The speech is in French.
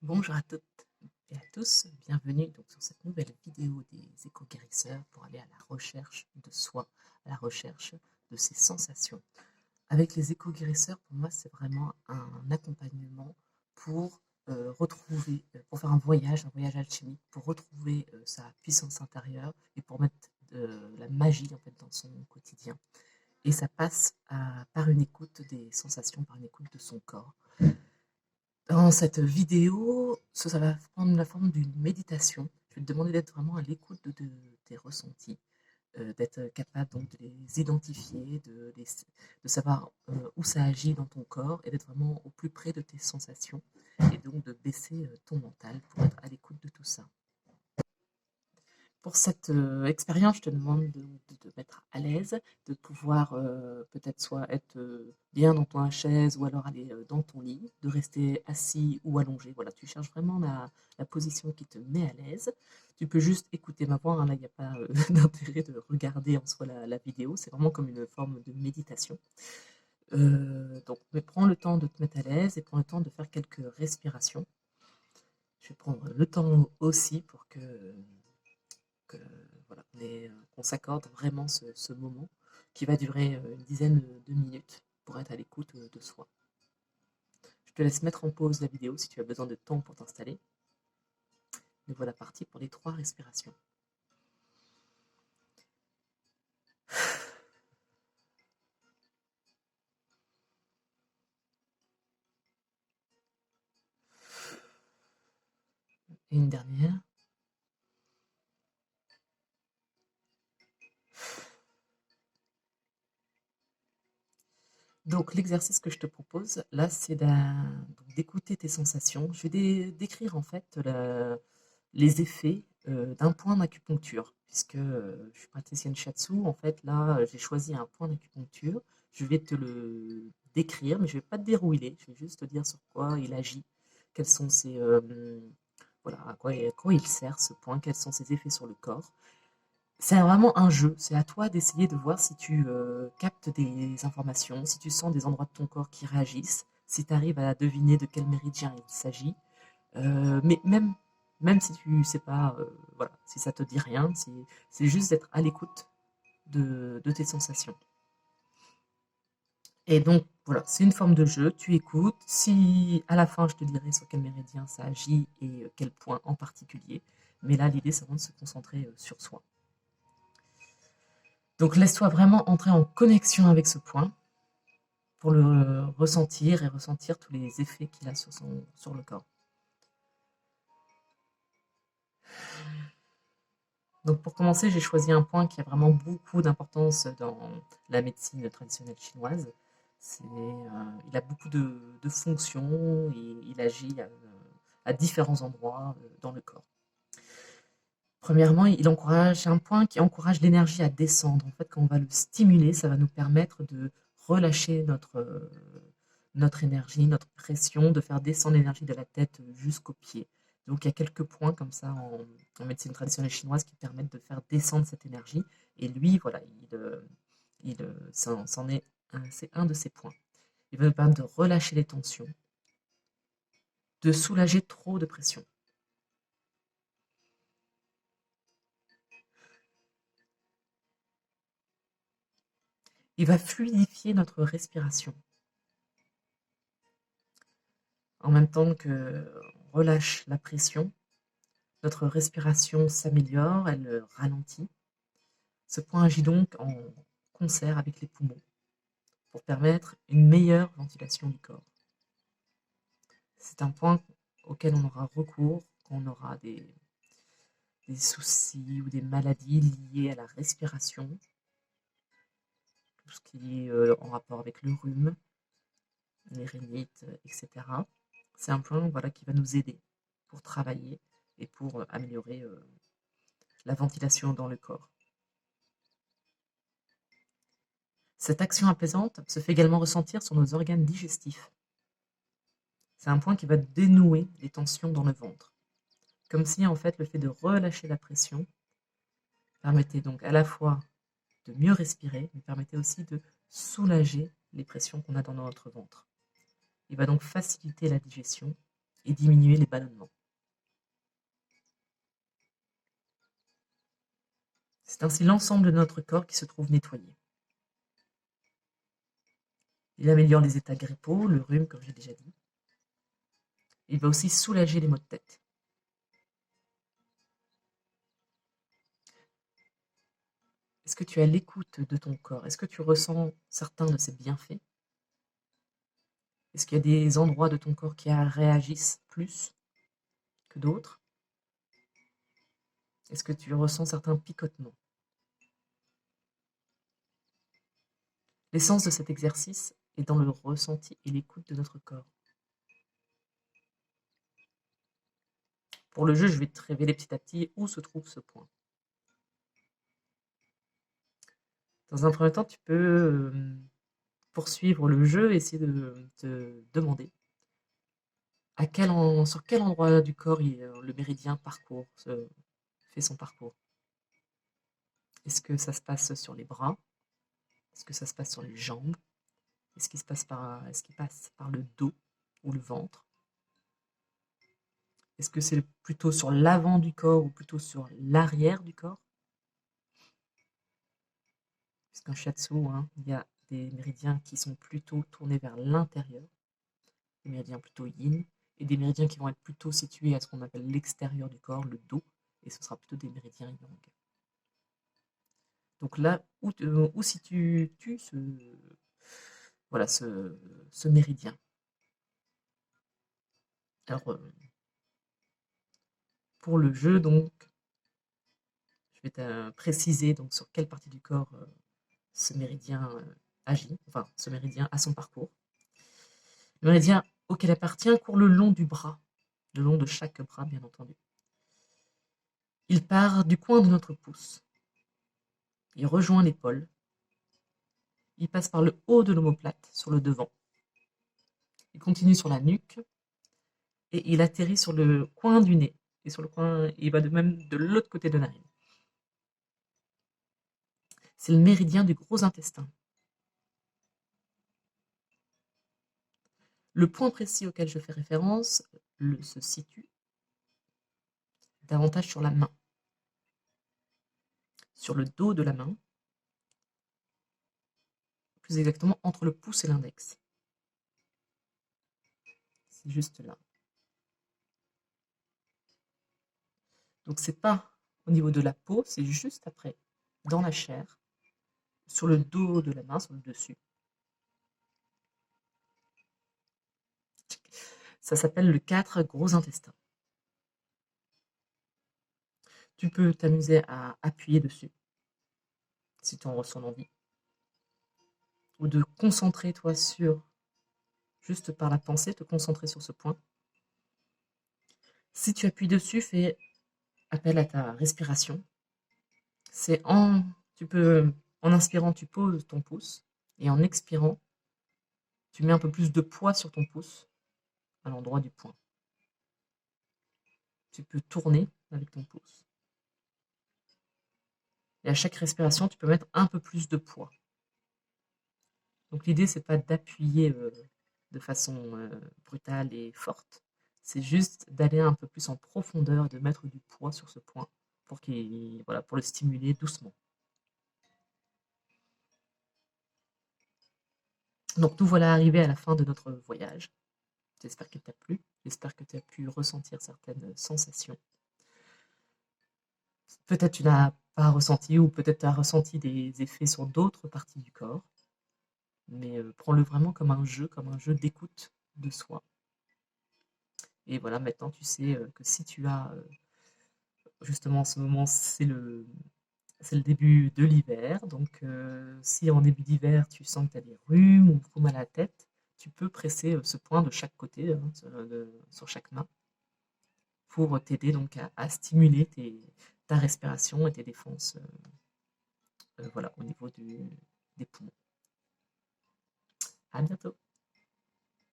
Bonjour à toutes et à tous, bienvenue donc sur cette nouvelle vidéo des éco-guérisseurs pour aller à la recherche de soi, à la recherche de ses sensations. Avec les éco-guérisseurs, pour moi, c'est vraiment un accompagnement pour retrouver, pour faire un voyage alchimique, pour retrouver sa puissance intérieure et pour mettre de la magie en fait dans son quotidien. Et ça passe par une écoute des sensations, par une écoute de son corps. Dans cette vidéo, ça va prendre la forme d'une méditation. Je vais te demander d'être vraiment à l'écoute de tes ressentis, d'être capable donc de les identifier, de savoir où ça agit dans ton corps et d'être vraiment au plus près de tes sensations et donc de baisser ton mental pour être à l'écoute de tout ça. Pour cette expérience, je te demande de te mettre à l'aise, de pouvoir peut-être soit être bien dans ta chaise ou alors aller dans ton lit, de rester assis ou allongé. Voilà, tu cherches vraiment la position qui te met à l'aise. Tu peux juste écouter ma voix, hein, là il n'y a pas d'intérêt de regarder en soi la vidéo, c'est vraiment comme une forme de méditation. Donc, mais prends le temps de te mettre à l'aise et prends le temps de faire quelques respirations. Je vais prendre le temps aussi pour que voilà, qu'on s'accorde vraiment ce moment qui va durer une dizaine de minutes pour être à l'écoute de soi. Je te laisse mettre en pause la vidéo si tu as besoin de temps pour t'installer. Nous voilà partis pour les 3 respirations. Et une dernière. Donc l'exercice que je te propose là, c'est d'écouter tes sensations. Je vais décrire en fait les effets d'un point d'acupuncture, puisque je suis praticienne shiatsu. En fait, là, j'ai choisi un point d'acupuncture. Je vais te le décrire, mais je ne vais pas te dérouiller. Je vais juste te dire sur quoi il agit, quels sont ses, voilà, à quoi il sert ce point, quels sont ses effets sur le corps. C'est vraiment un jeu. C'est à toi d'essayer de voir si tu captes des informations, si tu sens des endroits de ton corps qui réagissent, si tu arrives à deviner de quel méridien il s'agit. Mais même si tu sais pas, voilà, si ça te dit rien, c'est juste d'être à l'écoute de tes sensations. Et donc, voilà, c'est une forme de jeu. Tu écoutes. Si à la fin, je te dirai sur quel méridien ça agit et quel point en particulier. Mais là, l'idée, c'est vraiment de se concentrer sur soi. Donc laisse-toi vraiment entrer en connexion avec ce point pour le ressentir et ressentir tous les effets qu'il a sur le corps. Donc pour commencer, j'ai choisi un point qui a vraiment beaucoup d'importance dans la médecine traditionnelle chinoise. Il a beaucoup de fonctions et il agit à différents endroits dans le corps. Premièrement, c'est un point qui encourage l'énergie à descendre. En fait, quand on va le stimuler, ça va nous permettre de relâcher notre énergie, notre pression, de faire descendre l'énergie de la tête jusqu'aux pieds. Donc il y a quelques points comme ça en médecine traditionnelle chinoise qui permettent de faire descendre cette énergie. Et lui, voilà, c'est un de ces points. Il va nous permettre de relâcher les tensions, de soulager trop de pression. Il va fluidifier notre respiration. En même temps que relâche la pression, notre respiration s'améliore, elle ralentit. Ce point agit donc en concert avec les poumons pour permettre une meilleure ventilation du corps. C'est un point auquel on aura recours quand on aura des soucis ou des maladies liées à la respiration, tout ce qui est en rapport avec le rhume, les rhinites, etc. C'est un point voilà, qui va nous aider pour travailler et pour améliorer la ventilation dans le corps. Cette action apaisante se fait également ressentir sur nos organes digestifs. C'est un point qui va dénouer les tensions dans le ventre. Comme si en fait le fait de relâcher la pression permettait donc à la fois de mieux respirer, mais permettait aussi de soulager les pressions qu'on a dans notre ventre. Il va donc faciliter la digestion et diminuer les ballonnements. C'est ainsi l'ensemble de notre corps qui se trouve nettoyé. Il améliore les états grippaux, le rhume, comme j'ai déjà dit. Il va aussi soulager les maux de tête. Est-ce que tu as l'écoute de ton corps? Est-ce que tu ressens certains de ses bienfaits? Est-ce qu'il y a des endroits de ton corps qui réagissent plus que d'autres? Est-ce que tu ressens certains picotements? L'essence de cet exercice est dans le ressenti et l'écoute de notre corps. Pour le jeu, je vais te révéler petit à petit où se trouve ce point. Dans un premier temps, tu peux poursuivre le jeu, essayer de te demander sur quel endroit du corps le méridien fait son parcours. Est-ce que ça se passe sur les bras? Est-ce que ça se passe sur les jambes? Est-ce qu'il passe par le dos ou le ventre? Est-ce que c'est plutôt sur l'avant du corps ou plutôt sur l'arrière du corps? Puisqu'en shiatsu, il y a des méridiens qui sont plutôt tournés vers l'intérieur, des méridiens plutôt yin, et des méridiens qui vont être plutôt situés à ce qu'on appelle l'extérieur du corps, le dos, et ce sera plutôt des méridiens yang. Donc là, où situes-tu ce méridien? Alors, pour le jeu, donc, je vais te préciser donc, sur quelle partie du corps ce méridien agit, enfin, ce méridien a son parcours. Le méridien auquel il appartient court le long du bras, le long de chaque bras, bien entendu. Il part du coin de notre pouce. Il rejoint l'épaule. Il passe par le haut de l'omoplate, sur le devant. Il continue sur la nuque et il atterrit sur le coin du nez. Et sur le coin, il va de même de l'autre côté de la narine. C'est le méridien du gros intestin. Le point précis auquel je fais référence se situe davantage sur la main, sur le dos de la main, plus exactement entre le pouce et l'index. C'est juste là. Donc c'est pas au niveau de la peau, c'est juste après, dans la chair, sur le dos de la main, sur le dessus. Ça s'appelle le 4 gros intestin. Tu peux t'amuser à appuyer dessus, si tu en ressens l'envie. Ou de concentrer toi juste par la pensée, te concentrer sur ce point. Si tu appuies dessus, fais appel à ta respiration. En inspirant, tu poses ton pouce, et en expirant, tu mets un peu plus de poids sur ton pouce, à l'endroit du point. Tu peux tourner avec ton pouce. Et à chaque respiration, tu peux mettre un peu plus de poids. Donc l'idée, c'est pas d'appuyer de façon brutale et forte, c'est juste d'aller un peu plus en profondeur, de mettre du poids sur ce point pour le stimuler doucement. Donc nous voilà arrivés à la fin de notre voyage. J'espère qu'il t'a plu, j'espère que tu as pu ressentir certaines sensations. Peut-être tu n'as pas ressenti ou peut-être tu as ressenti des effets sur d'autres parties du corps, mais prends-le vraiment comme un jeu d'écoute de soi. Et voilà, maintenant tu sais que si tu as justement en ce moment, c'est le début de l'hiver, donc si en début d'hiver tu sens que tu as des rhumes ou beaucoup mal à la tête, tu peux presser ce point de chaque côté, sur chaque main, pour t'aider donc à stimuler ta respiration et tes défenses au niveau des poumons. À bientôt.